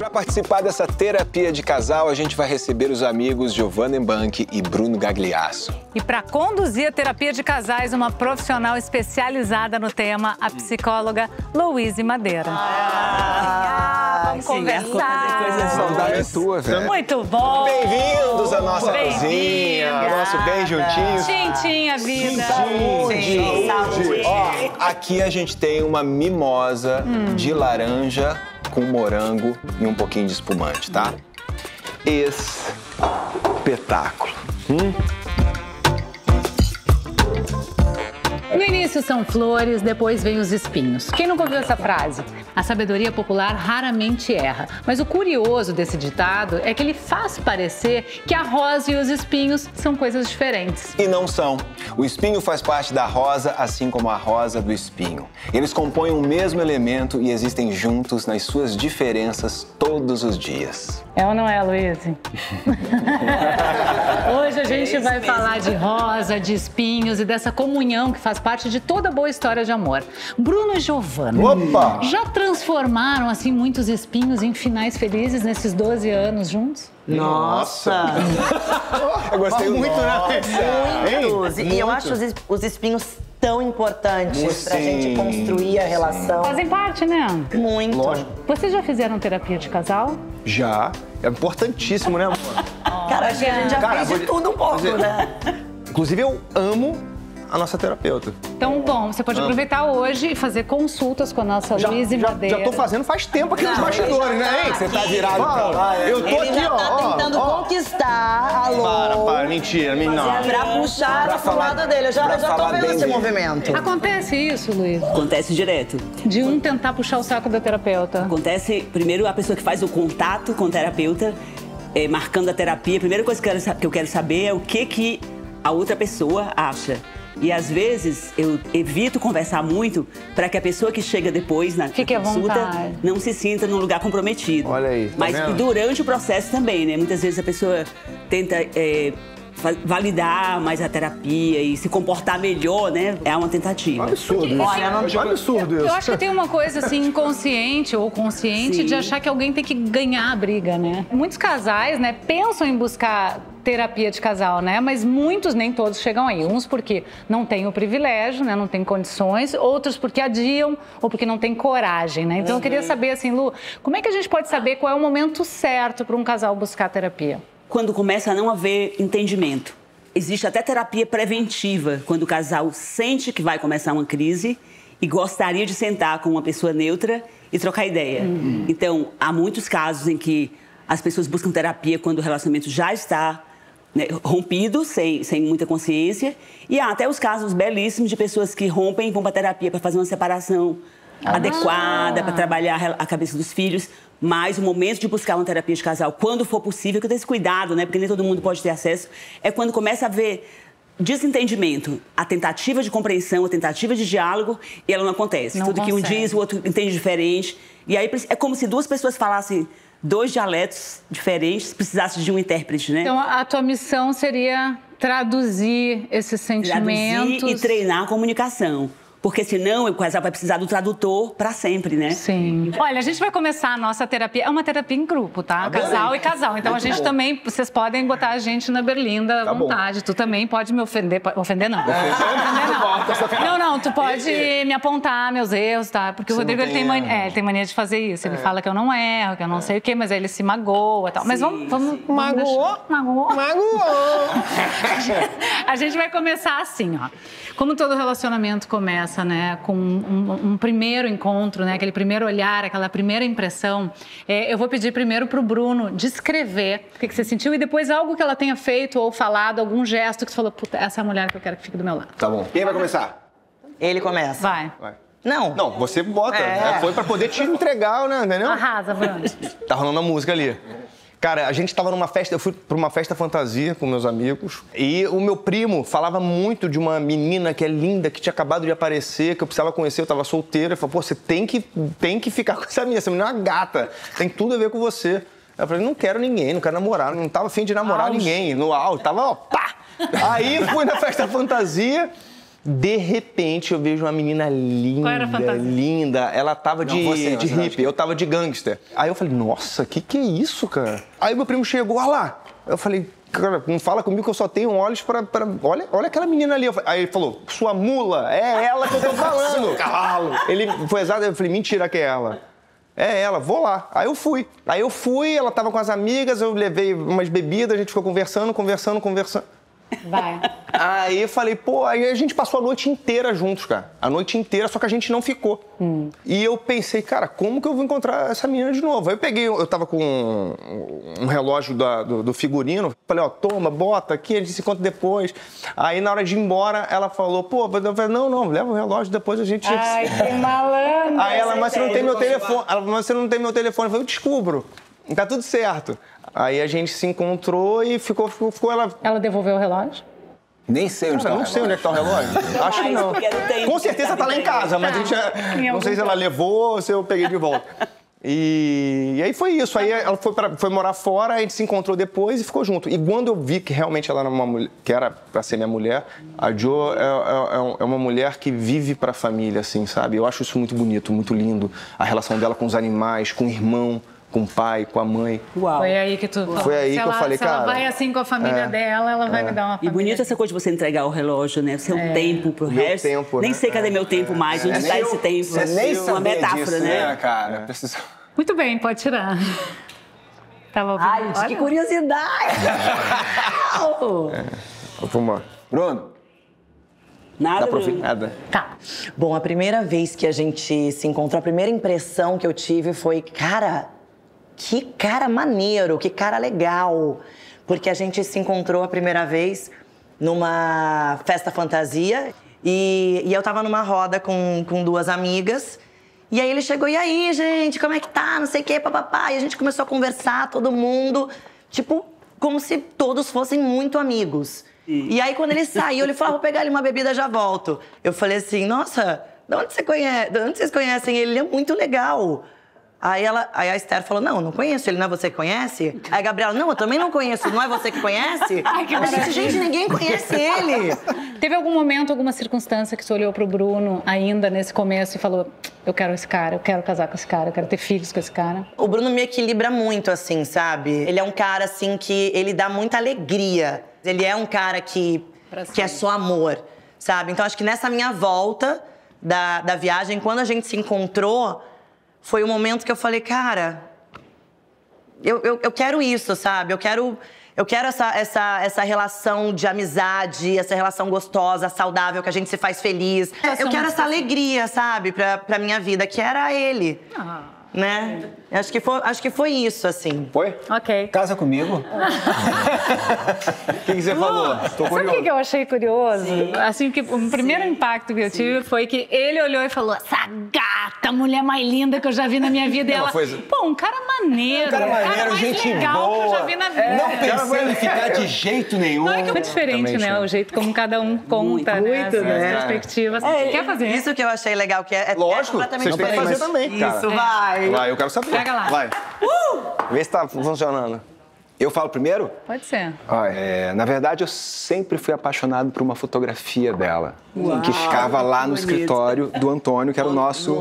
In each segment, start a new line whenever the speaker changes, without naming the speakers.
Para participar dessa terapia de casal, a gente vai receber os amigos Giovanna Bank e Bruno Gagliasso.
E para conduzir a terapia de casais, uma profissional especializada no tema, a psicóloga Louise Madeira. Vamos conversar.
Saudade tua, velho.
Muito bom.
Bem-vindos à nossa cozinha, nosso bem juntinho.
Tinha vida.
Saúde. Ó, aqui a gente tem uma mimosa de laranja com morango e um pouquinho de espumante, tá? Espetáculo.
No início são flores, depois vem os espinhos. Quem nunca ouviu essa frase? A sabedoria popular raramente erra. Mas o curioso desse ditado é que ele faz parecer que a rosa e os espinhos são coisas diferentes.
E não são. O espinho faz parte da rosa, assim como a rosa do espinho. Eles compõem o mesmo elemento e existem juntos nas suas diferenças todos os dias.
É ou não é, Luíse? Hoje a gente vai falar de rosa, de espinhos e dessa comunhão que faz parte de toda boa história de amor. Bruno e Giovanna.
Opa!
Já transformaram, assim, muitos espinhos em finais felizes nesses 12 anos juntos?
Nossa!
Eu gostei
muito, né?
Muitos. E eu acho os espinhos tão importantes pra gente construir a relação.
Fazem parte, né?
Muito.
Lógico.
Vocês já fizeram terapia de casal?
Já. É importantíssimo, né, amor?
Cara, a gente já
Cara,
fez de tudo um pouco, né?
Inclusive, eu amo a nossa terapeuta.
Então, bom, você pode aproveitar hoje e fazer consultas com a nossa Luíse Madeira.
Já tô fazendo faz tempo aqui nos bastidores, né, hein?
Você tá virado pra lá.
Eu tô
Ele
aqui,
já tá tentando conquistar a Lô.
Para, mentira, não.
Pra puxar pro lado dele. Eu já tô vendo esse movimento.
Acontece isso, Luíse?
Acontece direto.
De um tentar puxar o saco da terapeuta.
Acontece, primeiro, a pessoa que faz o contato com o terapeuta, marcando a terapia. A primeira coisa que eu quero saber é o que a outra pessoa acha. E às vezes eu evito conversar muito para que a pessoa que chega depois na
Fique à
consulta
vontade.
não se sinta num lugar comprometido.
Olha aí, tá
Mas
vendo?
durante o processo também, né? Muitas vezes a pessoa tenta validar mais a terapia e se comportar melhor, né? É uma tentativa.
Absurdo isso.
Olha, não-
Absurdo isso.
Eu acho que tem uma coisa assim inconsciente ou consciente
Sim.
de achar que alguém tem que ganhar a briga, né? Muitos casais, né, pensam em buscar terapia de casal, né? Mas muitos, nem todos chegam aí. Uns porque não têm o privilégio, né? Não têm condições. Outros porque adiam ou porque não têm coragem, né? Então eu queria saber, assim, Lu, como é que a gente pode saber qual é o momento certo para um casal buscar terapia?
Quando começa a não haver entendimento. Existe até terapia preventiva, quando o casal sente que vai começar uma crise e gostaria de sentar com uma pessoa neutra e trocar ideia. Então, há muitos casos em que as pessoas buscam terapia quando o relacionamento já está, né, rompido, sem muita consciência. E há até os casos belíssimos de pessoas que rompem e vão para terapia para fazer uma separação adequada, para trabalhar a cabeça dos filhos. Mas o momento de buscar uma terapia de casal, quando for possível, que eu tenho esse cuidado, né? Porque nem todo mundo pode ter acesso, é quando começa a haver desentendimento, a tentativa de compreensão, a tentativa de diálogo, e ela não acontece.
Não
Tudo que um
consegue.
diz, o outro entende diferente. E aí é como se duas pessoas falassem dois dialetos diferentes, precisassem de um intérprete, né?
Então a tua missão seria traduzir esses sentimentos.
Traduzir e treinar a comunicação. Porque senão o casal vai precisar do tradutor para sempre, né?
Sim. Olha, a gente vai começar a nossa terapia. É uma terapia em grupo, tá? Casal e casal. Então a gente também, vocês podem botar a gente na berlinda à vontade. Tu também pode me ofender. Ofender não. Ofender não. Não, tu pode me apontar meus erros, tá? Porque o Rodrigo ele tem mania de fazer isso. Ele fala que eu não erro, que eu não sei o quê, mas aí ele se magoa e tal. Mas vamos
Magoou?
Magoou.
Magoou!
A gente vai começar assim, ó. Como todo relacionamento começa, né, com um primeiro encontro, né, aquele primeiro olhar, aquela primeira impressão, eu vou pedir primeiro pro Bruno descrever o que você sentiu e depois algo que ela tenha feito ou falado, algum gesto que você falou, puta, essa é a mulher que eu quero que fique do meu lado.
Tá bom. Quem vai começar?
Ele começa.
Vai.
Não.
Não, você bota. Foi pra poder te entregar, né? Entendeu?
Arrasa, Bruno.
Tá rolando a música ali. Cara, a gente tava numa festa, eu fui pra uma festa fantasia com meus amigos e o meu primo falava muito de uma menina que é linda, que tinha acabado de aparecer, que eu precisava conhecer, eu tava solteira. Ele falou, pô, você tem que ficar com essa menina é uma gata, tem tudo a ver com você. Eu falei, não quero ninguém, não quero namorar, não tava afim de namorar ninguém, no auge, tava, ó, pá! Aí fui na festa fantasia De repente, eu vejo uma menina linda,
Qual era a fantasia?
linda. Ela tava de hippie, eu tava de gangster. Aí eu falei, nossa, que é isso, cara? Aí meu primo chegou, olha lá. Eu falei, cara, não fala comigo que eu só tenho olhos pra... Olha aquela menina ali. Aí ele falou, sua mula, é ela que eu tô falando. Cavalo. Ele foi exato, eu falei, mentira que é ela. É ela, vou lá. Aí eu fui, ela tava com as amigas, eu levei umas bebidas, a gente ficou conversando.
Vai.
Aí eu falei, pô, aí a gente passou a noite inteira juntos, cara. A noite inteira, só que a gente não ficou. E eu pensei, cara, como que eu vou encontrar essa menina de novo? Aí eu tava com um relógio do figurino. Falei, ó, toma, bota aqui, a gente se encontra depois. Aí na hora de ir embora, ela falou, pô, eu falei, não, leva o relógio, depois a gente...
Ai, que malandro.
Aí ela, mas você não tem meu telefone. Ela, mas você não tem meu telefone. Eu falei, eu descubro. Tá tudo certo. Aí a gente se encontrou e ficou ela...
Ela devolveu o relógio?
Nem sei onde tá o relógio.
Não sei onde é que tá o relógio. Acho que não. Com certeza tá lá em casa, mas a gente não sei se ela levou ou se eu peguei de volta. E aí foi isso. Aí ela foi morar fora, a gente se encontrou depois e ficou junto. E quando eu vi que realmente ela era uma mulher, que era pra ser minha mulher, a Jo é uma mulher que vive pra família, assim, sabe? Eu acho isso muito bonito, muito lindo. A relação dela com os animais, com o irmão, com o pai, com a mãe.
Uau.
Foi aí que tu...
Foi aí que eu falei,
se
cara...
ela vai assim com a família dela, ela vai me dar uma família.
E bonito essa coisa de você entregar o relógio, né? O seu tempo pro
Meu
resto.
tempo,
Nem
né?
sei cadê meu tempo mais, onde está esse tempo.
Você nem
Uma
sabia
metáfora,
disso,
né?
cara?
Muito bem, pode tirar. Tava ouvindo.
Ai, gente, que curiosidade!
Vamos lá.
Bruno,
Nada, Bruno.
Nada.
Tá.
Bom, a primeira vez que a gente se encontrou, a primeira impressão que eu tive foi, cara, que cara maneiro, que cara legal. Porque a gente se encontrou a primeira vez numa festa fantasia e eu tava numa roda com duas amigas. E aí ele chegou, e aí, gente, como é que tá? Não sei o quê, papapá. E a gente começou a conversar, todo mundo, tipo, como se todos fossem muito amigos. E aí, quando ele saiu, ele falou, vou pegar ali uma bebida, já volto. Eu falei assim, nossa, de onde vocês conhecem ele? Ele é muito legal. Aí a Esther falou, não conheço ele, não é você que conhece? Aí a Gabriela, não, eu também não conheço, não é você que conhece?
Ai, que
eu disse, gente, ninguém conhece ele.
Teve algum momento, alguma circunstância que você olhou pro Bruno ainda nesse começo e falou, eu quero esse cara, eu quero casar com esse cara, eu quero ter filhos com esse cara?
O Bruno me equilibra muito, assim, sabe? Ele é um cara, assim, que ele dá muita alegria. Ele é um cara que é só amor, sabe? Então, acho que nessa minha volta da viagem, quando a gente se encontrou, foi o momento que eu falei, cara, eu quero isso, sabe? Eu quero essa relação de amizade, essa relação gostosa, saudável, que a gente se faz feliz. Eu quero essa alegria, sabe? Pra minha vida, que era ele. Né? Acho que foi isso, assim.
foi?
Ok.
Casa comigo.
O que você falou? Tô
Sabe o
curioso.
que eu achei curioso? Assim, que o primeiro impacto que eu tive foi que ele olhou e falou, essa gata, mulher mais linda que eu já vi na minha vida. E ela, pô, um cara maneiro.
Um cara maneiro,
mais
gente
legal
boa.
que eu já vi na vida.
Não pensei em ficar de jeito nenhum.
Não é que é diferente, né? O jeito como cada um conta, né? Assim, as perspectivas. Quer fazer isso?
Isso que eu achei legal, que é
Lógico,
completamente
vocês têm que fazer também, cara.
Isso, vai.
Vai, eu quero saber.
Pega lá.
Vai. Vê se tá funcionando.
Eu falo primeiro?
Pode ser.
Na verdade, eu sempre fui apaixonado por uma fotografia dela. Que ficava lá no escritório do Antônio, que era o nosso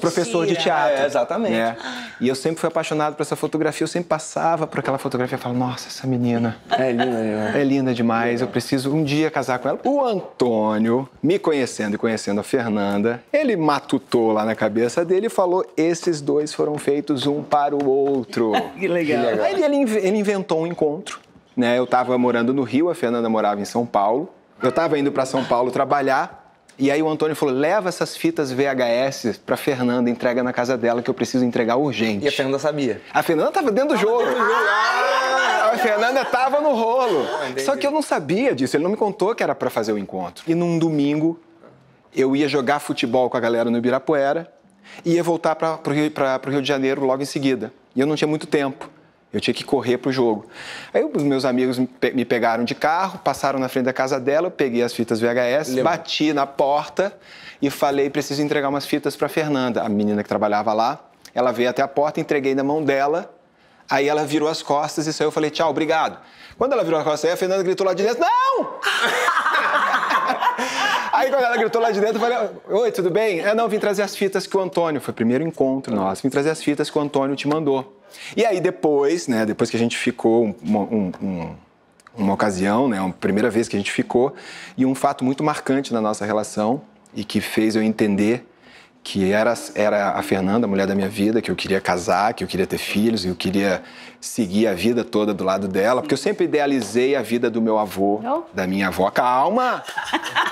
professor de teatro.
Exatamente.
Né? E eu sempre fui apaixonado por essa fotografia. Eu sempre passava por aquela fotografia e falava, nossa, essa menina
É linda, né?
é linda demais. Eu preciso um dia casar com ela. O Antônio, me conhecendo e conhecendo a Fernanda, ele matutou lá na cabeça dele e falou, esses dois foram feitos um para o outro.
Que legal.
Aí ele inventou um encontro, né? Eu tava morando no Rio, a Fernanda morava em São Paulo. Eu tava indo para São Paulo trabalhar, e aí o Antônio falou, leva essas fitas VHS pra Fernanda, entrega na casa dela, que eu preciso entregar urgente.
E a Fernanda sabia.
A Fernanda tava dentro do jogo. A Fernanda tava no rolo. Só que eu não sabia disso, ele não me contou que era pra fazer o encontro. E num domingo, eu ia jogar futebol com a galera no Ibirapuera, e ia voltar pro Rio de Janeiro logo em seguida. E eu não tinha muito tempo. Eu tinha que correr pro jogo. Aí os meus amigos me pegaram de carro, passaram na frente da casa dela, eu peguei as fitas VHS, bati na porta e falei, preciso entregar umas fitas pra Fernanda, a menina que trabalhava lá. Ela veio até a porta, entreguei na mão dela, aí ela virou as costas e saiu, eu falei, tchau, obrigado. Quando ela virou as costas, aí a Fernanda gritou lá de dentro, não! Aí quando ela gritou lá de dentro, eu falei, oi, tudo bem? Não, vim trazer as fitas que o Antônio, foi o primeiro encontro nosso, vim trazer as fitas que o Antônio te mandou. E aí depois, né, depois que a gente ficou uma ocasião, né, a primeira vez que a gente ficou, e um fato muito marcante na nossa relação e que fez eu entender que era a Fernanda, a mulher da minha vida, que eu queria casar, que eu queria ter filhos, que eu queria seguir a vida toda do lado dela, porque eu sempre idealizei a vida do meu avô, da minha avó. Calma!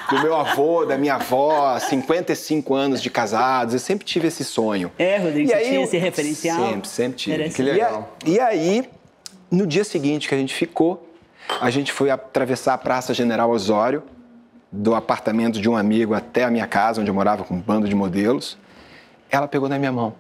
Do meu avô, da minha avó, 55 anos de casados, eu sempre tive esse sonho.
Rodrigo, você tinha esse referencial?
Sempre tive.
Que legal.
E aí, no dia seguinte que a gente ficou, a gente foi atravessar a Praça General Osório, do apartamento de um amigo até a minha casa, onde eu morava com um bando de modelos. Ela pegou na minha mão.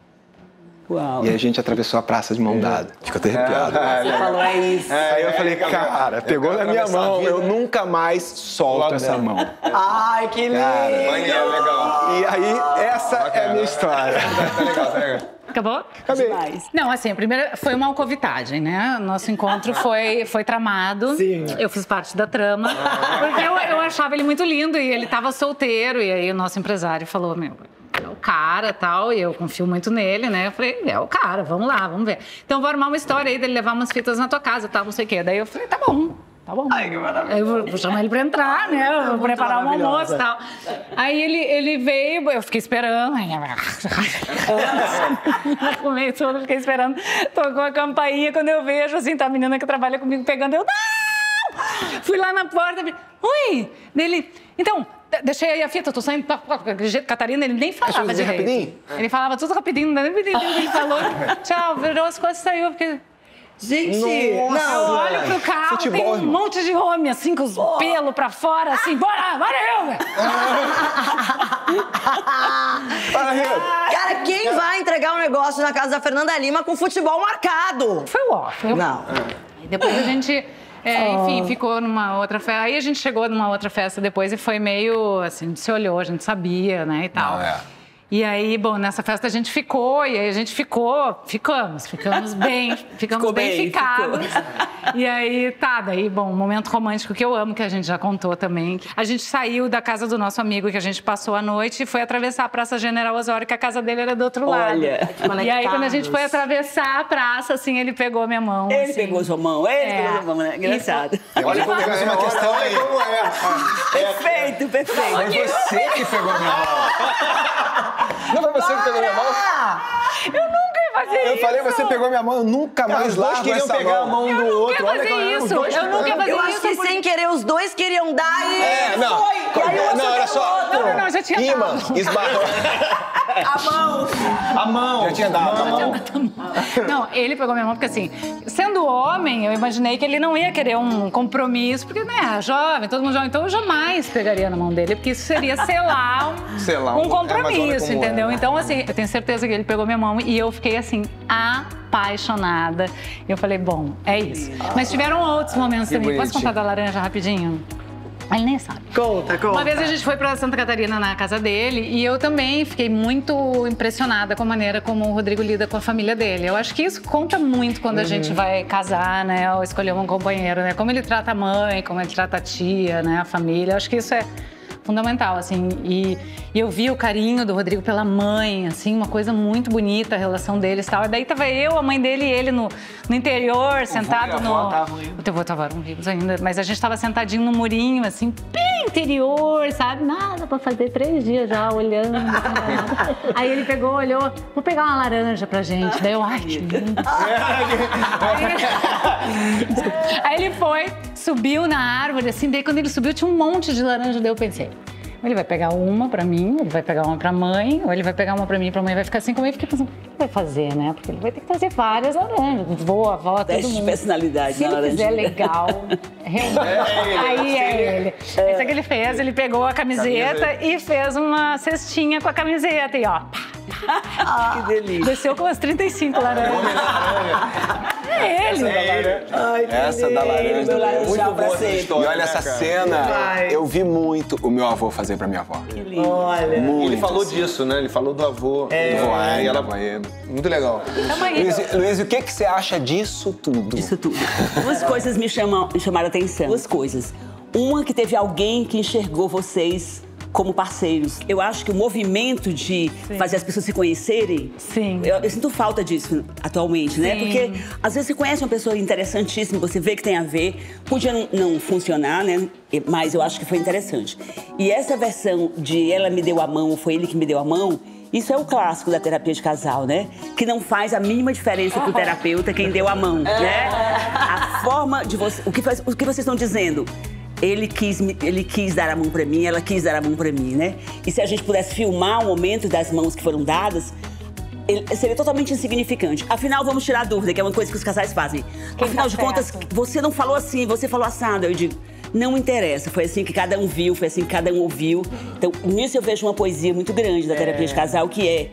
Uau.
E aí a gente atravessou a praça de mão dada. Ficou até arrepiado.
Você falou, é isso.
Aí eu falei, cara, pegou na minha mão, eu nunca mais solto essa mão.
Ai, que lindo!
Legal.
E aí, essa é a minha história.
Tá legal.
Acabou?
Acabei.
Demais.
Não, assim, a primeira foi uma alcovitagem, né? Nosso encontro foi tramado.
Sim.
Eu fiz parte da trama. Porque eu achava ele muito lindo e ele tava solteiro. E aí o nosso empresário falou, meu, é o cara e tal. E eu confio muito nele, né? Eu falei, é o cara, vamos lá, vamos ver. Então vou armar uma história aí dele levar umas fitas na tua casa e tal, não sei o quê. Daí eu falei, tá bom. Tá bom.
Ai, que maravilha.
Aí eu vou chamar ele pra entrar, né? Eu vou preparar um almoço e tal. Aí ele veio, eu fiquei esperando. Comi tudo, fiquei esperando. Tocou a campainha, quando eu vejo, assim, tá a menina que trabalha comigo pegando, eu... Não! Fui lá na porta, oi! Dele, então... Deixei aí a fita, tô saindo. De jeito, Catarina, ele nem falava direito.
Rapidinho?
Ele falava tudo rapidinho, não nem ele falou. Tchau, virou as coisas e saiu, porque...
Gente,
Eu olho pro carro,
Futebol,
tem um
irmão.
monte de homem, assim, com os pelos pra fora, assim, bora eu!
Cara, quem vai entregar um negócio na casa da Fernanda Lima com futebol marcado?
Foi o off.
Não.
E depois a gente, enfim, ficou numa outra festa. Aí a gente chegou numa outra festa depois e foi meio, assim, a gente se olhou, a gente sabia, né, e tal. E aí, bom, nessa festa a gente ficou, e aí a gente ficamos bem, ficamos bem ficados. E aí, daí, bom, um momento romântico que eu amo, que a gente já contou também. A gente saiu da casa do nosso amigo, que a gente passou a noite, e foi atravessar a Praça General Osório, que a casa dele era do outro lado. E aí, quando a gente foi atravessar a praça, assim, ele pegou minha mão.
Ele
assim.
pegou sua mão, pegou sua mão, né? Engraçado.
Olha como temos uma questão aí.
Perfeito.
Foi você que pegou a minha mão.
Não foi você que pegou minha mão?
Eu nunca ia fazer isso.
Eu falei, você pegou minha mão, eu nunca mais
Os dois
largo
queriam
essa
pegar a
mão.
mão do outro.
Eu nunca ia fazer isso. Eu nunca ia fazer
Eu
isso.
acho que sem querer os dois queriam dar e
não.
foi. E aí um
Não, olha só.
Não, já tinha
Imã,
dado.
esbarrou.
A mão.
Já tinha dado a mão.
Não, ele pegou minha mão porque, assim, sendo homem, eu imaginei que ele não ia querer um compromisso, porque, né, jovem, todo mundo jovem, então eu jamais pegaria na mão dele, porque isso seria selar um compromisso, entendeu? Então, assim, eu tenho certeza que ele pegou minha mão e eu fiquei, assim, apaixonada. E eu falei, bom, é isso. Mas tiveram outros momentos também. Posso contar da laranja rapidinho? Ele nem sabe.
Conta.
Uma vez a gente foi pra Santa Catarina na casa dele e eu também fiquei muito impressionada com a maneira como o Rodrigo lida com a família dele. Eu acho que isso conta muito quando a gente vai casar, né, ou escolher um companheiro, né? Como ele trata a mãe, como ele trata a tia, né, a família. Eu acho que isso é fundamental, assim. E eu vi o carinho do Rodrigo pela mãe, assim, uma coisa muito bonita, a relação deles e tal. E daí tava eu, a mãe dele e ele no interior, sentado no... O teu avô tava vivos ainda, mas a gente tava sentadinho no murinho, assim, bem interior, sabe? Nada pra fazer, 3 dias já, olhando. Aí ele pegou, olhou, vou pegar uma laranja pra gente. Daí eu, ai, que lindo. Aí ele foi, subiu na árvore, assim, daí quando ele subiu tinha um monte de laranja, daí eu pensei, ele vai pegar uma pra mim, ele vai pegar uma pra mãe, ou ele vai pegar uma pra mim e pra mãe vai ficar assim comigo. Eu fiquei pensando, o que ele vai fazer, né? Porque ele vai ter que fazer várias laranjas, vô, avó, todo
Teste
mundo.
de personalidade
Se
na
ele
laranja.
fizer legal, aí é ele. Isso que ele fez, ele pegou a camiseta e fez uma cestinha com a camiseta e ó,
Que delícia.
desceu com as 35 laranjas. É ele.
Ai, que
Essa da laranja.
Meu laranjal
Muito
pra
boa essa
sempre.
história.
E olha essa cena,
Vai.
eu vi muito o meu avô fazer pra minha avó.
Que lindo.
Olha.
Ele falou disso, né? Ele falou do avô.
Voar,
E ela...
banheiro.
Muito legal.
Tamo aí.
Luiz, o que você acha disso tudo?
Isso tudo. Duas coisas me chamaram a atenção. Duas coisas. Uma, que teve alguém que enxergou vocês como parceiros. Eu acho que o movimento de fazer as pessoas se conhecerem, eu sinto falta disso atualmente, né? Porque às vezes você conhece uma pessoa interessantíssima, você vê que tem a ver, podia não funcionar, né? Mas eu acho que foi interessante. E essa versão de ela me deu a mão, foi ele que me deu a mão, isso é o clássico da terapia de casal, né? Que não faz a mínima diferença pro terapeuta quem deu a mão, né? A forma de você... O que vocês estão dizendo? Ele quis dar a mão pra mim, ela quis dar a mão pra mim, né? E se a gente pudesse filmar o momento das mãos que foram dadas, seria totalmente insignificante. Afinal, vamos tirar a dúvida, que é uma coisa que os casais fazem. Afinal de contas, você não falou assim, você falou assado. Eu digo, não interessa, foi assim que cada um viu, foi assim que cada um ouviu. Então, nisso eu vejo uma poesia muito grande da terapia de casal, que é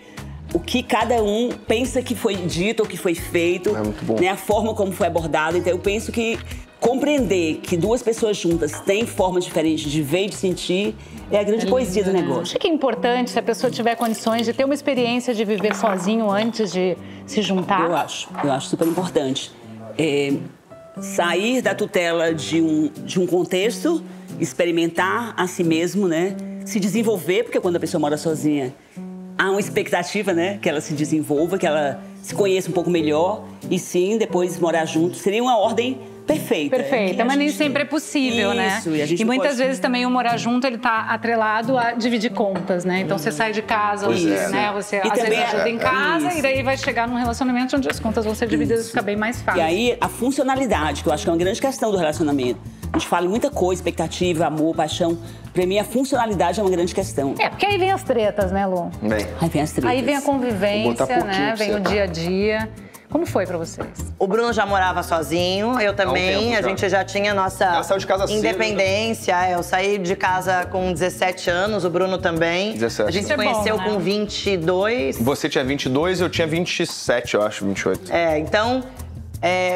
o que cada um pensa que foi dito ou que foi feito, né? A forma como foi abordado. Então, eu penso que compreender que duas pessoas juntas têm formas diferentes de ver e de sentir é a grande poesia do negócio.
Acho que é importante, se a pessoa tiver condições, de ter uma experiência de viver sozinho antes de se juntar.
Eu acho super importante. Sair da tutela de um contexto, experimentar a si mesmo, né? Se desenvolver, porque quando a pessoa mora sozinha, há uma expectativa, né? Que ela se desenvolva, que ela se conheça um pouco melhor e sim, depois morar junto. Seria uma ordem perfeita.
Perfeita, mas nem sempre é possível, né? E muitas vezes também o morar junto, ele tá atrelado a dividir contas, né? Então você sai de casa, né? Você às vezes ajuda em casa e daí vai chegar num relacionamento onde as contas vão ser divididas e fica bem mais fácil.
E aí, a funcionalidade, que eu acho que é uma grande questão do relacionamento. A gente fala muita coisa, expectativa, amor, paixão. Pra mim, a funcionalidade é uma grande questão.
Porque aí vem as tretas, né, Lu?
Aí vem as tretas.
Aí vem a convivência, né? Vem o dia a dia. Como foi pra vocês?
O Bruno já morava sozinho, eu também. A gente já tinha nossa independência. Eu saí de casa com 17 anos, o Bruno também.
17.
A gente se conheceu com 22.
Você tinha 22, eu tinha 27, eu acho, 28.
Então...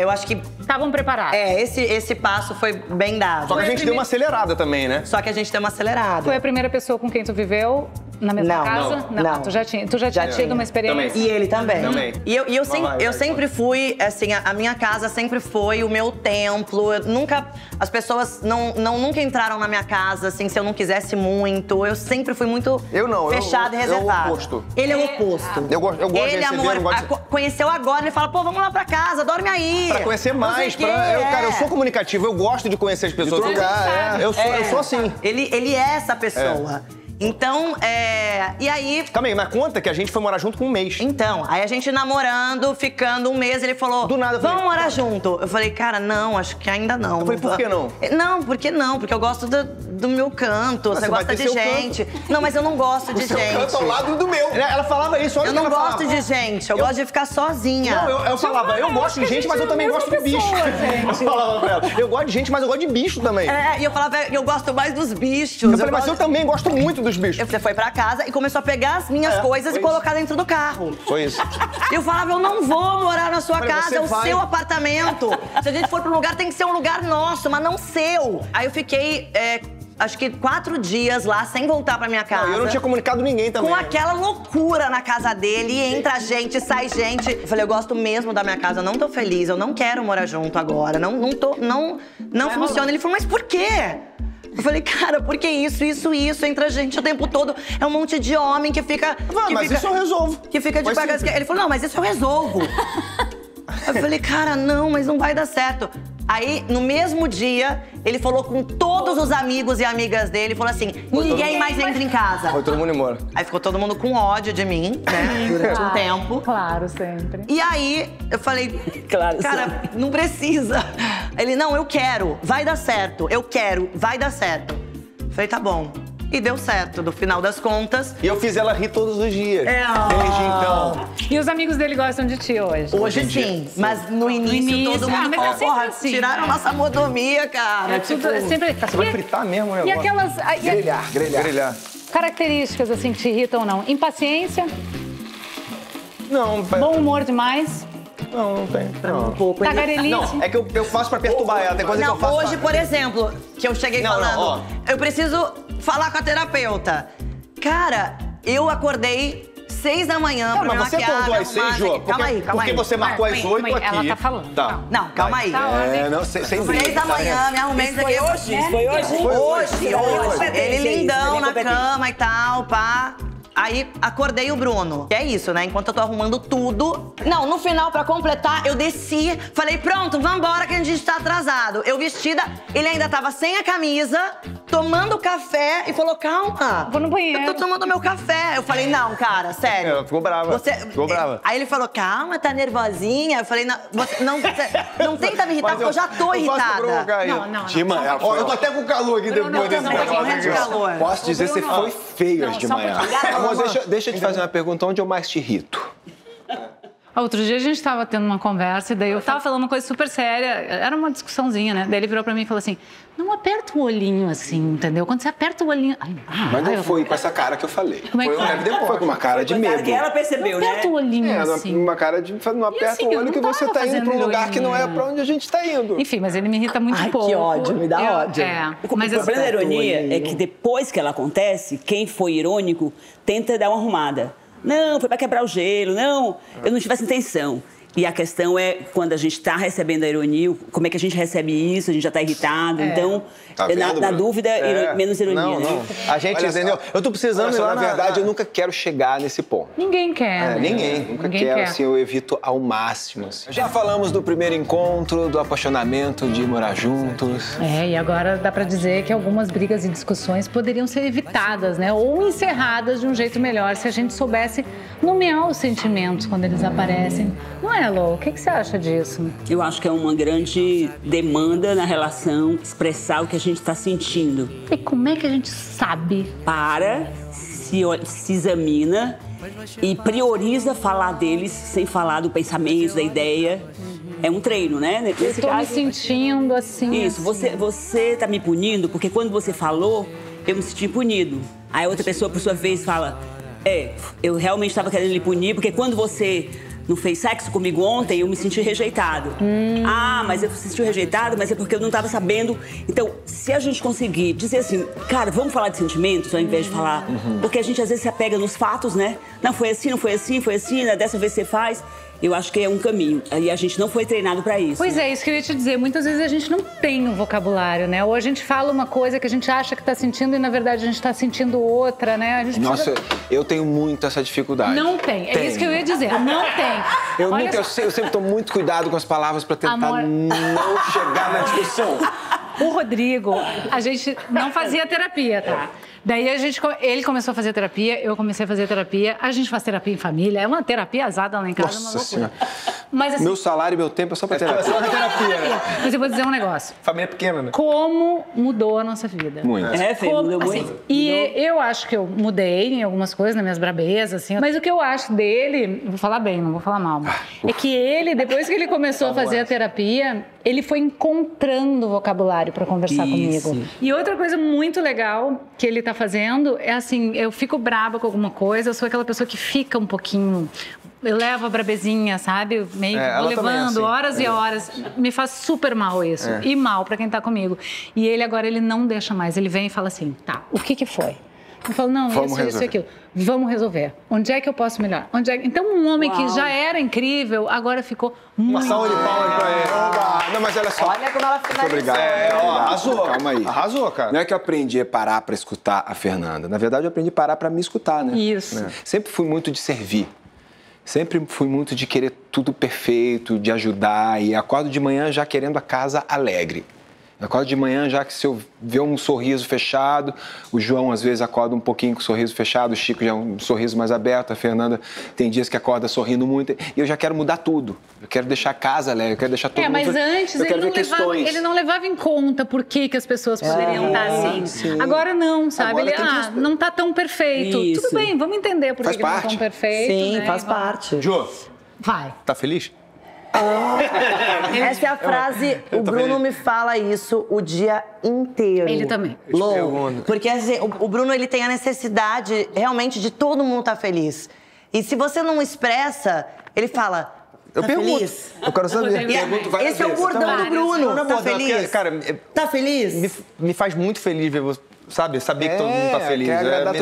eu acho que...
Estavam preparados.
Esse passo foi bem dado.
Só que a gente deu uma acelerada também, né?
Só que a gente deu uma acelerada.
Foi a primeira pessoa com quem tu viveu na mesma casa? Não. Tu já tinha tido uma experiência?
E ele também. E eu sempre fui, assim, a minha casa sempre foi o meu templo. As pessoas nunca entraram na minha casa, assim, se eu não quisesse muito. Eu sempre fui muito fechada e reservada.
Eu oposto.
Ele é o oposto.
Eu gosto de receber,
amor, conheceu agora, ele fala, pô, vamos lá pra casa, dorme aí.
Pra conhecer mais. Cara, eu sou comunicativo, eu gosto de conhecer as pessoas. Eu sou assim.
Ele é essa pessoa. Então, e aí...
Calma aí, mas conta que a gente foi morar junto com um mês.
Então, aí a gente namorando, ficando um mês, ele falou...
Do nada,
vamos morar junto. Eu falei, cara, não, acho que ainda não.
Eu falei, por que não?
Não, por que não? Porque eu gosto do meu canto, você gosta de gente. Não, mas eu não gosto de gente.
O seu canto ao lado do meu. Ela falava isso, olha o que ela falava.
Eu não gosto de gente, eu gosto de ficar sozinha.
Não, eu falava, eu gosto de gente, mas eu também gosto de bicho. Eu falava pra ela, eu gosto de gente, mas eu gosto de bicho também.
E eu falava, eu gosto mais dos bichos.
Eu falei, mas eu também gosto muito dos bichos.
Você foi pra casa e começou a pegar as minhas coisas e colocar dentro do carro.
Foi isso.
Eu falava, eu não vou morar na sua casa, é o seu apartamento. Se a gente for pra um lugar, tem que ser um lugar nosso, mas não seu. Aí eu fiquei, acho que 4 dias lá, sem voltar pra minha casa.
Não, eu não tinha comunicado ninguém também.
Com aquela loucura na casa dele, entra gente, sai gente. Eu falei, eu gosto mesmo da minha casa, eu não tô feliz, eu não quero morar junto agora, não funciona. Ele falou, mas por quê? Eu falei, cara, porque isso, entra gente o tempo todo. É um monte de homem que fica...
isso eu resolvo.
Que fica devagar. Ele falou, não, mas isso eu resolvo. Eu falei, cara, não, mas não vai dar certo. Aí, no mesmo dia, ele falou com todos os amigos e amigas dele, falou assim, ninguém mais entra em casa.
Foi todo mundo embora.
Aí ficou todo mundo com ódio de mim, né, durante um tempo.
Claro, sempre.
E aí, eu falei, cara, não precisa. Ele, não, eu quero, vai dar certo, eu quero, vai dar certo. Eu falei, tá bom. E deu certo, no final das contas.
E eu fiz ela rir todos os dias. Desde então.
E os amigos dele gostam de ti hoje?
Hoje sim, mas no início todo mundo falou, porra, assim, tiraram nossa mordomia, cara.
Sempre...
Você vai fritar mesmo o negócio.
E aquelas...
Grelhar.
Características, assim, que te irritam ou não? Impaciência?
Não.
Bom humor demais?
Não tem.
Um pouco.
Tagarelice?
Não, é que eu faço pra perturbar ela. Tem coisa que eu faço.
Hoje, por exemplo, que eu cheguei falando, eu preciso falar com a terapeuta. Cara, eu acordei 6 da manhã pra me
Mas você
maquiar,
acordou
me
às
arrumar,
6, Jô?
Calma aí.
Porque você marcou às 8 aqui.
Ela tá falando.
Tá.
Não, calma aí.
Não, sem briga.
6 da manhã, me arrumei.
Isso foi hoje? Isso foi hoje?
Hoje. Ele lindão na
competente.
cama e tal, pá. Aí acordei o Bruno. Que é isso, né? Enquanto eu tô arrumando tudo. Não, no final, pra completar, eu desci, falei, pronto, vambora que a gente tá atrasado. Eu vestida, ele ainda tava sem a camisa, tomando café e falou, calma.
Vou no banheiro.
Eu tô tomando meu café. Eu falei, não, cara, sério.
Ela ficou brava. Ficou brava.
Aí ele falou, calma, tá nervosinha. Eu falei, não, você não tenta me irritar, porque eu já tô irritada.
Não.
Dima, ela
Ó, eu tô até com calor aqui depois desse
morrendo de calor.
Posso dizer, você foi feio hoje de manhã. Amor, deixa eu te fazer uma pergunta. Onde eu mais te irrito?
Outro dia a gente tava tendo uma conversa e daí eu tava falando uma coisa super séria, era uma discussãozinha, né? Daí ele virou pra mim e falou assim, não aperta o olhinho assim, entendeu? Quando você aperta o olhinho...
Mas não foi com essa cara que eu falei.
Como é que foi?
Foi com uma cara de medo.
Que ela percebeu,
Aperta o
né?
olhinho assim.
Uma cara de não aperta
assim,
o
eu
olho
não
que você
tava
tá indo pra um
fazendo
lugar que não é
ironia.
pra onde a gente tá indo.
Enfim, mas ele me irrita muito
Ai,
pouco.
que ódio, me dá ódio.
Mas
O problema da ironia é que depois que ela acontece, quem foi irônico tenta dar uma arrumada. Não, foi pra quebrar o gelo, não, eu não tive essa intenção. E a questão é, quando a gente está recebendo a ironia, como é que a gente recebe isso? A gente já está irritado. Então,
Tá vendo,
na
Bruno?
dúvida, menos ironia.
Não,
né?
não. A gente,
Olha só.
entendeu? Eu tô precisando
Olha
ir
só,
lá
na verdade, eu nunca quero chegar nesse ponto.
Ninguém quer. né?
ninguém.
Nunca
Ninguém
quero,
quer.
assim, eu evito ao máximo. Assim. Já falamos do primeiro encontro, do apaixonamento, de morar juntos.
E agora dá pra dizer que algumas brigas e discussões poderiam ser evitadas, né? Ou encerradas de um jeito melhor, se a gente soubesse nomear os sentimentos quando eles aparecem. Não é, Lô? O que você acha disso?
Eu acho que é uma grande demanda na relação expressar o que a gente está sentindo.
E como é que a gente sabe?
Se examina e prioriza falar deles sem falar do pensamento, da ideia. É um treino, né? Nesse
Eu tô me
caso,
sentindo assim.
Isso, você tá me punindo porque quando você falou, eu me senti punido. Aí a outra pessoa, por sua vez, fala, eu realmente estava querendo lhe punir porque quando você não fez sexo comigo ontem, eu me senti rejeitado. Ah, mas eu me senti rejeitado, mas é porque eu não estava sabendo. Então, se a gente conseguir dizer assim, cara, vamos falar de sentimentos ao invés de falar... Porque a gente às vezes se apega nos fatos, né? Não, foi assim, não foi assim, foi assim, né? Dessa vez você faz... Eu acho que é um caminho. E a gente não foi treinado para isso.
Pois é, isso que eu ia te dizer. Muitas vezes a gente não tem um vocabulário, né? Ou a gente fala uma coisa que a gente acha que tá sentindo e, na verdade, a gente tá sentindo outra, né? A gente
Nossa,
precisa...
eu tenho muito essa dificuldade.
Não tem. É isso que eu ia dizer. Não tem.
Eu,
Olha
nunca, eu sempre tomo muito cuidado com as palavras pra tentar
Amor.
não chegar na discussão.
O Rodrigo, a gente não fazia terapia, tá? Daí ele começou a fazer terapia, eu comecei a fazer terapia. A gente faz terapia em família, é uma terapia azada lá em casa, é uma
Nossa
loucura.
Senhora.
Mas assim,
Meu salário e meu tempo é só pra terapia.
Só na terapia.
mas eu vou dizer um negócio.
Família pequena, né?
Como mudou a nossa vida.
Muito.
Fê, mudou
Assim,
muito.
e eu acho que eu mudei em algumas coisas, nas minhas brabezas, assim. Mas o que eu acho dele, vou falar bem, não vou falar mal, é que ele, depois que ele começou a fazer a terapia, ele foi encontrando vocabulário pra conversar comigo. E outra coisa muito legal que ele tá fazendo é assim, eu fico braba com alguma coisa, eu sou aquela pessoa que fica um pouquinho... Eu levo a brabezinha, sabe? Meio que vou
ela também é
levando
assim.
horas e horas. Me faz super mal isso. E mal pra quem tá comigo. E ele agora, ele não deixa mais. Ele vem e fala assim, tá, o que foi? Eu falo, não,
Vamos
isso e
resolver.
aquilo. Vamos resolver. Onde é que eu posso melhorar? Então, um homem que já era incrível, agora ficou muito...
Uma salva de palmas pra ele.
Oba! Não, mas olha só.
Olha como ela
Muito
finalizou.
obrigado.
Arrasou.
Calma aí.
Arrasou, cara.
Não é que eu aprendi a parar pra escutar a Fernanda. Na verdade, eu aprendi a parar pra me escutar, né?
Isso.
Sempre fui muito de servir. Sempre fui muito de querer tudo perfeito, de ajudar. E acordo de manhã já querendo a casa alegre. Eu acordo de manhã já que se eu ver um sorriso fechado, o João às vezes acorda um pouquinho com o sorriso fechado, o Chico já um sorriso mais aberto, a Fernanda tem dias que acorda sorrindo muito. E eu já quero mudar tudo. Eu quero deixar a casa alegre, eu quero deixar todo mundo...
Mas antes
eu quero ver questões.
ele não levava em conta por que as pessoas poderiam estar assim.
sim.
Agora não, sabe?
Agora
ele,
tem que
não tá tão perfeito.
Isso.
Tudo bem, vamos entender por
Faz
que não
parte.
tão perfeito.
Sim,
né?
faz
E vamos-
parte.
Jô,
Vai.
tá feliz?
Essa é a frase, o Bruno me fala isso o dia inteiro.
Ele também.
Lô, porque assim, o Bruno, ele tem a necessidade realmente de todo mundo estar feliz. E se você não expressa, ele fala,
Eu
tá
pergunto.
feliz?
Eu quero saber.
E
várias
Esse é o
vezes.
bordão do Bruno.
Não,
Tá
porque,
feliz?
cara,
Tá feliz?
me faz muito feliz ver você. sabe? Saber que todo mundo tá feliz.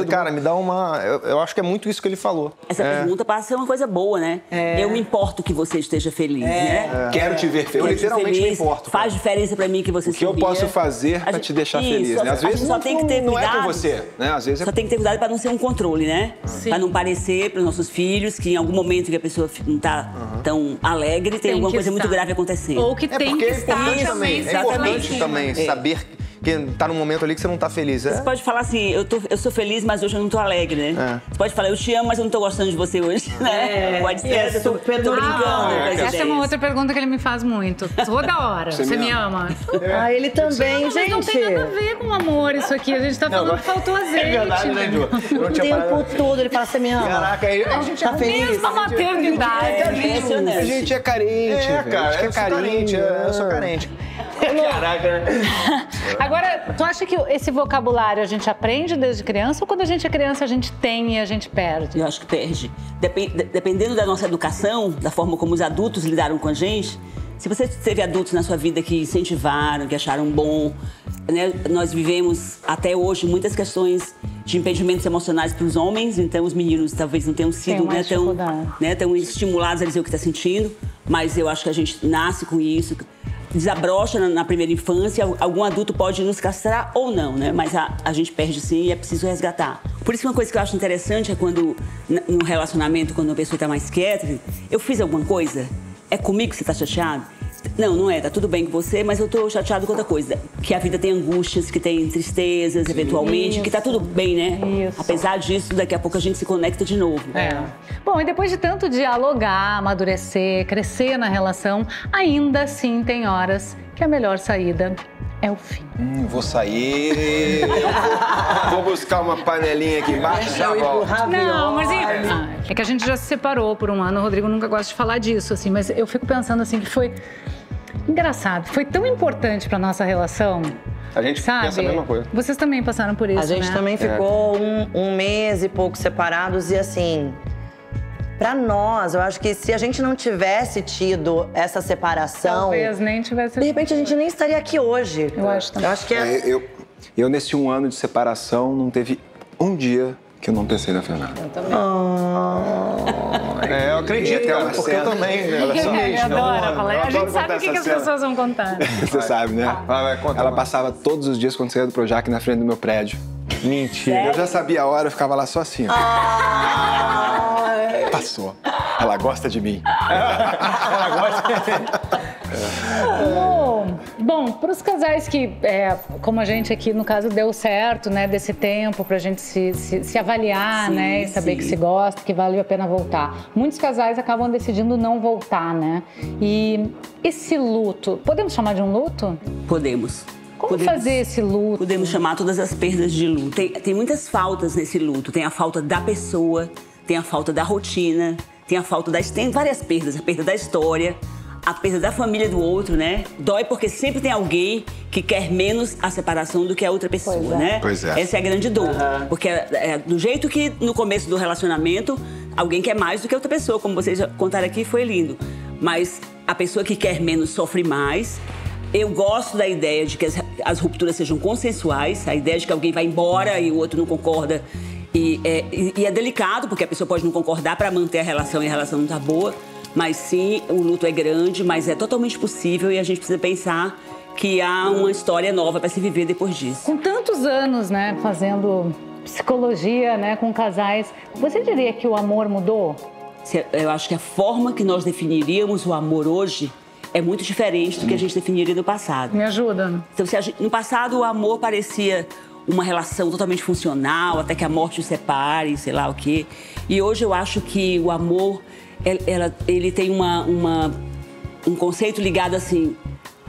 Cara, me dá uma... Eu acho que é muito isso que ele falou.
Essa pergunta passa a ser uma coisa boa, né? Eu me importo que você esteja feliz, né?
Quero te ver feliz.
Eu literalmente me importo.
Faz diferença pra mim que você
se O que eu posso fazer pra te deixar feliz, né? Às vezes
só tem que ter
não
cuidado,
é com você, né? Às vezes
só tem que ter cuidado pra não ser um controle, né? Pra não parecer pros nossos filhos que em algum momento que a pessoa não tá tão alegre, tem alguma coisa muito grave acontecendo.
Ou que tem que estar também.
É importante também saber que tá num momento ali que você não tá feliz.
Você pode falar assim, eu sou feliz, mas hoje eu não tô alegre, né? Você pode falar, eu te amo, mas eu não tô gostando de você hoje, né? Pode ser, eu tô brincando.
Essa é uma outra pergunta que ele me faz muito. Toda hora. Você me ama?
Ele também, gente.
Não tem nada a ver com amor isso aqui. A gente tá falando que faltou azeite.
É verdade, né, Ju?
O tempo todo ele fala, você me ama.
Caraca, a gente
tá feliz.
Mesma maternidade.
A gente é carente,
cara. Eu sou carente. Eu sou carente. Caraca.
Agora, tu acha que esse vocabulário a gente aprende desde criança ou quando a gente é criança a gente tem e a gente perde?
Eu acho que perde. Dependendo da nossa educação, da forma como os adultos lidaram com a gente, se você teve adultos na sua vida que incentivaram, que acharam bom, né? Nós vivemos até hoje muitas questões de impedimentos emocionais para os homens, então os meninos talvez não tenham sido tão estimulados a dizer o que está sentindo, mas eu acho que a gente nasce com isso, desabrocha na primeira infância, algum adulto pode nos castrar ou não, né? Mas a gente perde sim e é preciso resgatar. Por isso que uma coisa que eu acho interessante é quando, no relacionamento, quando uma pessoa está mais quieta, eu fiz alguma coisa? É comigo que você está chateado? Não, não é, tá tudo bem com você, mas eu tô chateado com outra coisa. Que a vida tem angústias, que tem tristezas, eventualmente, que tá tudo bem, né?
Isso.
Apesar disso, daqui a pouco a gente se conecta de novo.
Bom, e depois de tanto dialogar, amadurecer, crescer na relação, ainda assim tem horas que a melhor saída é o fim.
Vou sair, vou buscar uma panelinha aqui embaixo e já volto.
Não, Marzinho, é que a gente já se separou por um ano, o Rodrigo nunca gosta de falar disso, assim, mas eu fico pensando assim que foi engraçado, foi tão importante pra nossa relação.
A gente pensa a mesma coisa.
Vocês também passaram por isso,
A gente também ficou um mês e pouco separados e assim... Pra nós, eu acho que se a gente não tivesse tido essa separação...
Talvez nem tivesse...
De repente, a gente nem estaria aqui hoje.
Eu acho também.
Eu acho que
eu, nesse um ano de separação, não teve um dia que eu não pensei na Fernanda.
Eu também.
Eu acredito, cara, porque eu também. Né?
Eu adoro falar. A gente sabe o que as pessoas vão contar.
Você sabe, né?
Vai, conta.
Ela passava todos os dias quando saía do Projac na frente do meu prédio.
Mentira.
Eu já sabia a hora, eu ficava lá só assim. Passou. Ela gosta de mim.
Ela gosta.
Bom, para os casais que, como a gente aqui, no caso, deu certo, né, desse tempo pra gente se avaliar, né, e saber que se gosta, que vale a pena voltar. Muitos casais acabam decidindo não voltar, né? E esse luto, podemos chamar de um luto?
Podemos.
Como fazer esse luto?
Podemos chamar todas as perdas de luto. Tem muitas faltas nesse luto. Tem a falta da pessoa, tem a falta da rotina, tem a falta tem várias perdas. A perda da história, a perda da família do outro, né? Dói porque sempre tem alguém que quer menos a separação do que a outra pessoa, né?
Pois é.
Essa é a grande dor. Porque do jeito que no começo do relacionamento, alguém quer mais do que a outra pessoa, como vocês já contaram aqui, foi lindo. Mas a pessoa que quer menos sofre mais. Eu gosto da ideia de que as rupturas sejam consensuais, a ideia de que alguém vai embora e o outro não concorda. E é delicado, porque a pessoa pode não concordar para manter a relação e a relação não tá boa. Mas sim, o luto é grande, mas é totalmente possível e a gente precisa pensar que há uma história nova para se viver depois disso.
Com tantos anos, né, fazendo psicologia, né, com casais, você diria que o amor mudou?
Eu acho que a forma que nós definiríamos o amor hoje é muito diferente do que a gente definiria no passado.
Me ajuda.
Então, no passado, o amor parecia uma relação totalmente funcional, até que a morte os separe, sei lá o quê. E hoje eu acho que o amor, ele tem um conceito ligado assim...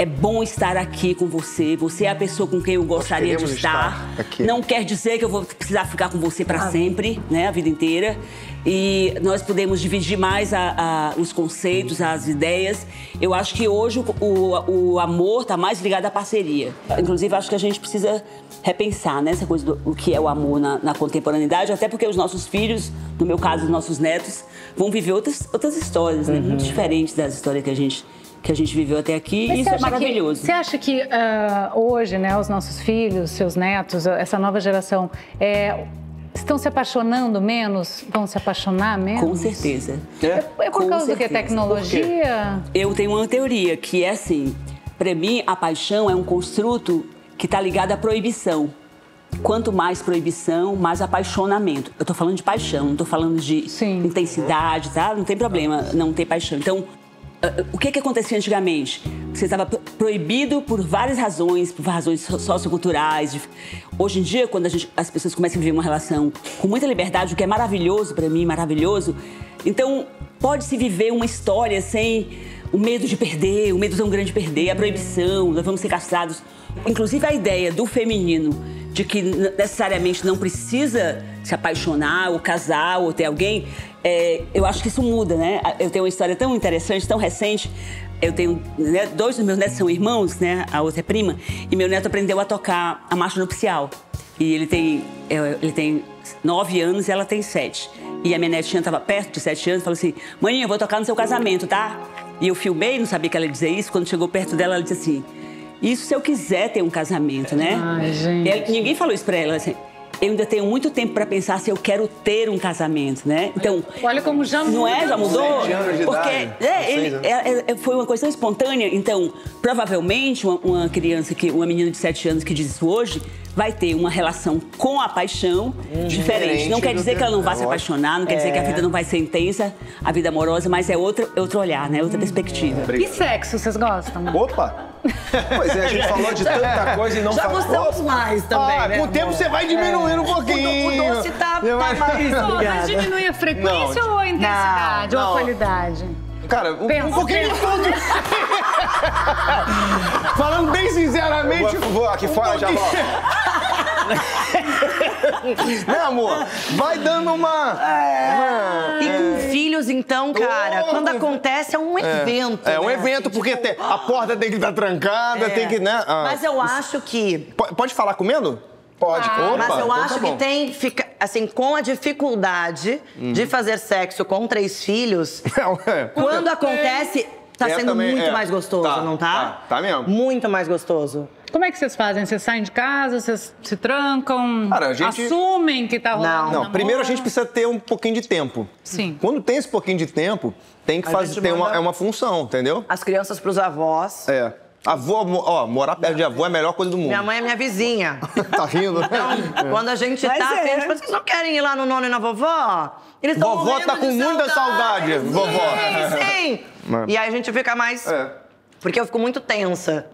É bom estar aqui com você. Você é a pessoa com quem eu gostaria de estar. Não quer dizer que eu vou precisar ficar com você para sempre, né? A vida inteira. E nós podemos dividir mais os conceitos, as ideias. Eu acho que hoje o amor está mais ligado à parceria. Inclusive, acho que a gente precisa repensar, né, essa coisa do que é o amor na contemporaneidade, até porque os nossos filhos, no meu caso, os nossos netos, vão viver outras histórias, né? Muito diferentes das histórias que a gente que a gente viveu até aqui.
Mas
e isso é maravilhoso.
Você acha que hoje, né, os nossos filhos, seus netos, essa nova geração, estão se apaixonando menos? Vão se apaixonar menos?
Com certeza.
É por causa do que? Tecnologia?
Eu tenho uma teoria que é assim, para mim a paixão é um construto que está ligado à proibição. Quanto mais proibição, mais apaixonamento. Eu tô falando de paixão, não tô falando de intensidade, tá? Não tem problema não ter paixão. Então, o que acontecia antigamente? Você estava proibido por várias razões, por razões socioculturais. Hoje em dia, quando as pessoas começam a viver uma relação com muita liberdade, o que é maravilhoso para mim, maravilhoso, então pode-se viver uma história sem o medo de perder, o medo tão grande de perder, a proibição, nós vamos ser castrados. Inclusive a ideia do feminino de que necessariamente não precisa se apaixonar, ou casar, ou ter alguém, eu acho que isso muda, né? Eu tenho uma história tão interessante, tão recente. Eu tenho, né, 2 dos meus netos são irmãos, né? A outra é prima. E meu neto aprendeu a tocar a marcha nupcial. E ele tem 9 anos e ela tem 7. E a minha netinha estava perto de 7 anos e falou assim: maninha, eu vou tocar no seu casamento, tá? E eu filmei, não sabia que ela ia dizer isso. Quando chegou perto dela, ela disse assim: isso se eu quiser ter um casamento, né?
Ai, gente.
Ninguém falou isso pra ela, assim. Eu ainda tenho muito tempo pra pensar se eu quero ter um casamento, né? Então,
olha como já mudou.
Não é? Já mudou?
7 anos de
Porque
idade.
foi uma coisa tão espontânea. Então, provavelmente, uma criança, uma menina de 7 anos que diz isso hoje, vai ter uma relação com a paixão diferente. Não quer dizer que ela não vai se apaixonar, não quer dizer que a vida não vai ser intensa, a vida amorosa, mas é outro olhar, né? Outra perspectiva.
E sexo, vocês gostam?
Opa!
Pois é, a gente falou de tanta coisa e não
Já
falou.
gostamos mais também, né?
Com o tempo você vai diminuindo um pouquinho.
O doce tá mais...
Mas diminui a frequência ou a intensidade ou a qualidade?
Cara, um pouquinho de tudo. Falando bem sinceramente...
Vou aqui fora, já volto.
Né, amor? Vai dando uma...
E com filhos, então, cara, quando acontece é um evento.
É um
né?
evento, porque a porta tem que estar trancada, tem que, né?
Mas eu acho que...
Pode falar comendo?
Pode.
Mas eu
então
acho
tá
que
bom.
fica assim, com a dificuldade de fazer sexo com 3 filhos, quando acontece, tá sendo
também,
muito mais gostoso, não tá?
Tá mesmo.
Muito mais gostoso.
Como é que vocês fazem? Vocês saem de casa, vocês se trancam,
Cara, a gente...
assumem que tá rolando
Não,
namoro?
primeiro a gente precisa ter um pouquinho de tempo.
Sim.
Quando tem esse pouquinho de tempo, tem que fazer, tem uma função, entendeu?
As crianças pros avós.
É. Avô, morar perto de avô é a melhor coisa do mundo.
Minha mãe é minha vizinha.
Tá rindo?
Quando a gente
Mas
tá,
é.
tipo, vocês não querem ir lá no nono e na vovó? Eles tão
Vovó
morrendo
tá com
de
muita saudade, vovó.
Sim. E aí a gente fica mais... Porque eu fico muito tensa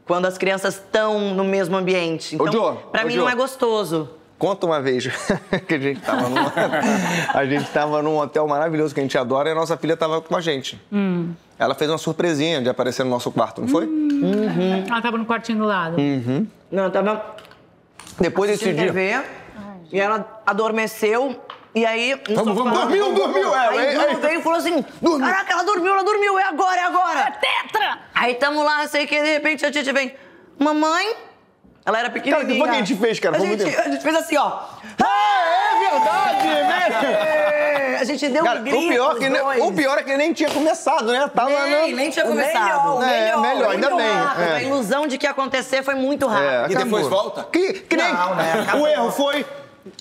quando as crianças estão no mesmo ambiente. Então, pra mim não é gostoso.
Conta uma vez que a gente tava num hotel maravilhoso que a gente adora e a nossa filha tava com a gente. Ela fez uma surpresinha de aparecer no nosso quarto, não foi?
Ela tava no quartinho do lado.
Não, eu tava
Depois desse
assistindo
dia...
TV e ela adormeceu. E aí...
Vamos, dormiu!
Aí veio e falou assim, caraca, ela dormiu, é agora.
Tetra!
Aí tamo lá, sei que de repente a gente vem, mamãe... Ela era pequenininha.
Cara, depois que a gente fez, cara,
a gente fez assim, ó.
É verdade, né?
A gente deu
Cara,
um grito,
o pior é que nem tinha começado, né? Tava
nem tinha começado.
Melhor, ainda bem.
A ilusão de que ia acontecer foi muito rápido.
E depois volta?
Que nem...
Não, né? Acabou.
O erro foi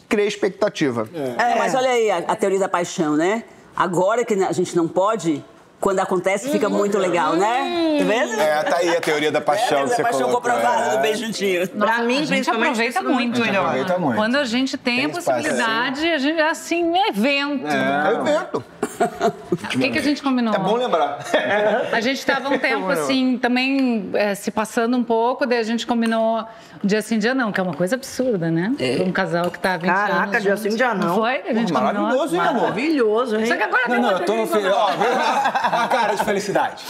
criar expectativa.
Mas olha aí a teoria da paixão, né? Agora que a gente não pode, quando acontece, fica muito legal, né? Tá vendo?
Tá aí a teoria da paixão que você
paixão
colocou.
comprovada do beijo juntinho.
Pra mim,
A gente aproveita muito.
Aproveita muito.
Quando a gente tem a possibilidade, a gente, assim, é evento.
É evento.
O que a gente combinou?
É bom lembrar.
A gente estava um tempo, assim, também se passando um pouco, daí a gente combinou dia sim, dia não, que é uma coisa absurda, né? Pra um casal que tá há 20 anos.
Caraca, dia sim, dia não.
Foi? A gente
Maravilhoso, hein, amor?
Maravilhoso, hein?
Só que agora tem
Não,
outra
eu tô no
coisa.
filho. Ó, a cara de felicidade.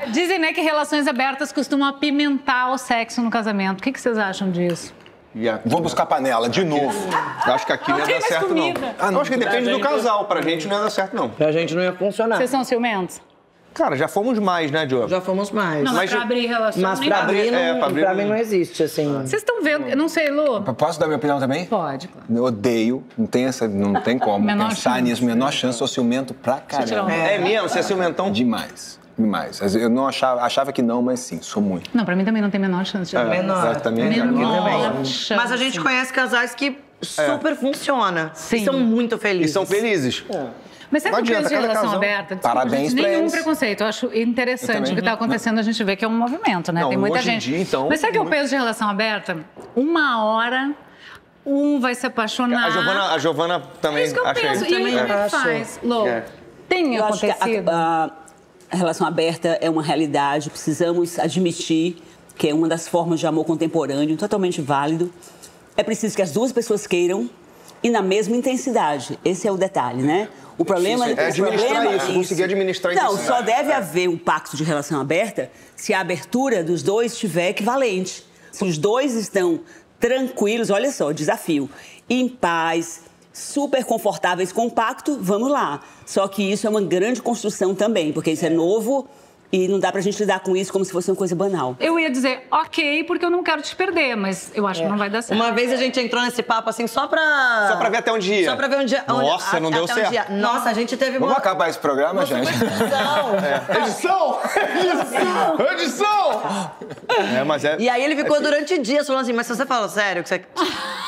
Dizem, né, que relações abertas costumam apimentar o sexo no casamento. O que vocês acham disso?
Vou buscar panela, de novo.
Eu acho que aqui não ia
tem
dar
mais
certo,
comida.
não. Eu acho que depende do casal. Pra gente não ia dar certo, não.
Pra gente não ia funcionar.
Vocês são ciumentos?
Cara, já fomos mais, né, Diogo?
Já fomos mais.
Não, mas pra abrir relação,
Mas
nem
pra
dá.
abrir,
pra abrir
pra
não-
mim não existe, assim.
Vocês estão vendo, eu não sei, Lu?
Posso dar minha opinião também?
Pode, claro.
Eu odeio, não tem como
Menor
pensar
chance.
nisso, menor chance, sou ciumento pra caramba.
É mesmo? Você é ciumentão?
Demais. mais. Eu não achava que não, mas sim, sou muito.
Não, pra mim também não tem a menor chance de
menor.
Menor chance.
Mas a gente conhece casais que super funciona.
Sim.
E são muito felizes.
E são felizes.
Mas sabe
Não
que o
adianta,
peso de
cada
relação
casal.
aberta?
Parabéns pra
nenhum
eles.
preconceito. Eu acho interessante o que está acontecendo, a gente vê que é um movimento, né?
Não,
Tem muita
hoje em
gente.
dia, então,
Mas sabe que é o peso de relação aberta? Uma hora, um vai se apaixonar.
A Giovana também
É isso que eu
acha
penso.
isso.
E aí, como é que faz, Lô? Tem
Eu acho que
acontecido?
a relação aberta é uma realidade, precisamos admitir que é uma das formas de amor contemporâneo, totalmente válido. É preciso que as duas pessoas queiram e na mesma intensidade. Esse é o detalhe, né? O problema
É administrar isso, conseguir administrar
Não,
intensidade.
só deve haver um pacto de relação aberta se a abertura dos dois estiver equivalente. Se os dois estão tranquilos, olha só, desafio, em paz, super confortáveis com o pacto, vamos lá. Só que isso é uma grande construção também, porque isso é novo e não dá pra gente lidar com isso como se fosse uma coisa banal.
Eu ia dizer, ok, porque eu não quero te perder, mas eu acho que não vai dar certo.
Uma vez a gente entrou nesse papo assim só pra
ver até onde ia.
Só pra ver onde ia.
Nossa, não deu certo.
Nossa, a gente teve
Vamos acabar esse programa, gente?
Edição! Mas é...
E aí ele ficou durante dias falando assim, mas se você fala sério que você...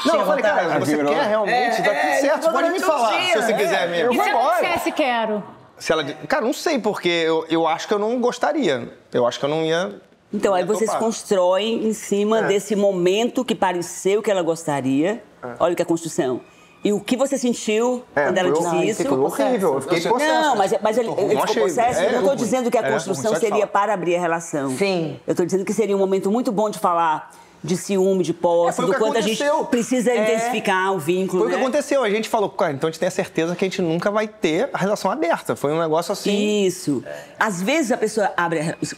Não, eu falei, cara, se você quer realmente, dá tudo certo, você pode me falar, se você quiser mesmo.
E se eu dissesse quero?
Se ela... Cara, não sei, porque eu acho que eu não gostaria. Eu acho que eu não ia...
Então, aí
ia
vocês
topar.
constroem em cima desse momento que pareceu que ela gostaria. Olha o que é a construção. E o que você sentiu quando ela disse isso?
Foi horrível, eu fiquei possesso.
Não, mas ele ficou
achei-
possesso. Eu não estou
ruim.
dizendo que a construção
ruim, só de
seria
falar.
para abrir a relação.
Sim.
Eu estou dizendo que seria um momento muito bom de falar de ciúme, de posse,
foi o
do
que
quanto a gente
aconteceu.
precisa intensificar o vínculo.
Foi o que
né?
aconteceu. A gente falou, cara, então a gente tem a certeza que a gente nunca vai ter a relação aberta. Foi um negócio assim...
Isso. Às vezes a pessoa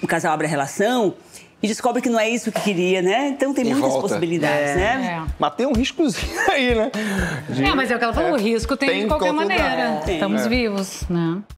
o casal abre a relação e descobre que não é isso que queria, né? Então tem
E
muitas
volta.
possibilidades, né?
Mas tem um riscozinho aí, né?
Mas é o que ela falou, o risco tem de
Tem
qualquer
em qualquer lugar.
maneira.
Tem.
Estamos vivos, né?